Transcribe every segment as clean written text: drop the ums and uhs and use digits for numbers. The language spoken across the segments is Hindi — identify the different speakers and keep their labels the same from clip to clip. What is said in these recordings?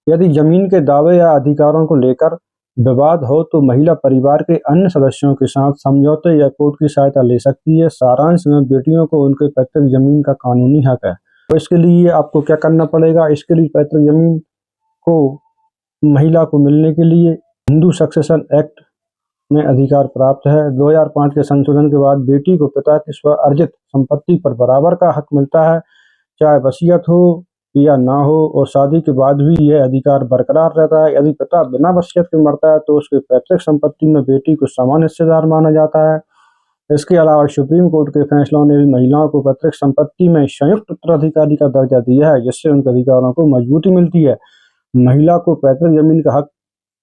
Speaker 1: यदि जमीन के दावे या अधिकारों को लेकर विवाद हो तो महिला परिवार के अन्य सदस्यों के साथ समझौते या कोर्ट की सहायता ले सकती है। सारांश में बेटियों को उनके पैतृक जमीन का कानूनी हक है। तो इसके लिए आपको क्या करना पड़ेगा? इसके लिए पैतृक जमीन को महिला को मिलने के लिए हिंदू सक्सेशन एक्ट में अधिकार प्राप्त है। 2005 के संशोधन के बाद बेटी को पिता की स्व अर्जित संपत्ति पर बराबर का हक मिलता है, चाहे वसीयत हो या ना हो, और शादी के बाद भी यह अधिकार बरकरार रहता है। यदि पिता बिना वसीयत के मरता है तो उसके पैतृक संपत्ति में बेटी को समान हिस्सेदार माना जाता है। इसके अलावा सुप्रीम कोर्ट के फैसलों ने भी महिलाओं को पैतृक संपत्ति में संयुक्त उत्तराधिकारी का दर्जा दिया है, जिससे उनके अधिकारों को मजबूती मिलती है। महिला को पैतृक जमीन का हक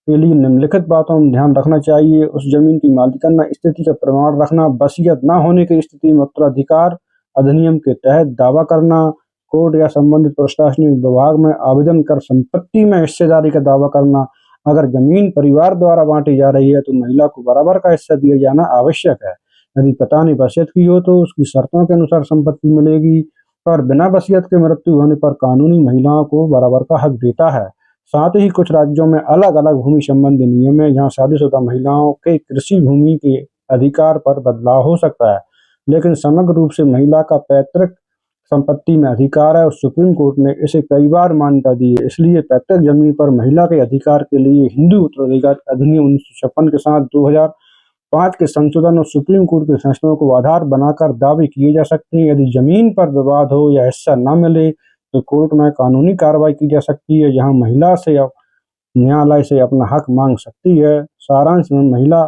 Speaker 1: के लिए निम्नलिखित बातों में ध्यान रखना चाहिए। उस जमीन की मालिकाना स्थिति का प्रमाण रखना, वसीयत न होने की स्थिति में उत्तराधिकार अधिनियम के तहत दावा करना, कोर्ट या संबंधित प्रशासनिक विभाग में आवेदन कर संपत्ति में हिस्सेदारी का दावा करना। अगर जमीन परिवार द्वारा बांटी जा रही है तो महिला को बराबर का हिस्सा दिया जाना आवश्यक है। यदि पिता ने वसीयत की हो तो उसकी शर्तों के अनुसार संपत्ति मिलेगी, पर बिना वसीयत के मृत्यु होने पर कानूनी महिलाओं को बराबर का हक देता है। साथ ही कुछ राज्यों में अलग अलग भूमि संबंधी नियम है, जहाँ शादीशुदा महिलाओं के कृषि भूमि के अधिकार पर बदलाव हो सकता है, लेकिन समग्र रूप से महिला का पैतृक संपत्ति में अधिकार है और सुप्रीम कोर्ट ने इसे कई बार मान्यता दी है। इसलिए पैतृक जमीन पर महिला के अधिकार के लिए हिंदू उत्तराधिकार अधिनियम 1956 के साथ 2005 के संशोधन और सुप्रीम कोर्ट के फैसलों को आधार बनाकर दावे किए जा सकते हैं। यदि जमीन पर विवाद हो या हिस्सा न मिले तो कोर्ट में कानूनी कार्रवाई की जा सकती है, जहां महिला से न्यायालय से अपना हक मांग सकती है। सारांश में महिला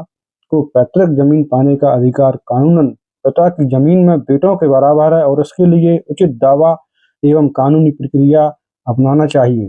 Speaker 1: को पैतृक जमीन पाने का अधिकार कानूनन पिता की जमीन में बेटों के बराबर है और इसके लिए उचित दावा एवं कानूनी प्रक्रिया अपनाना चाहिए।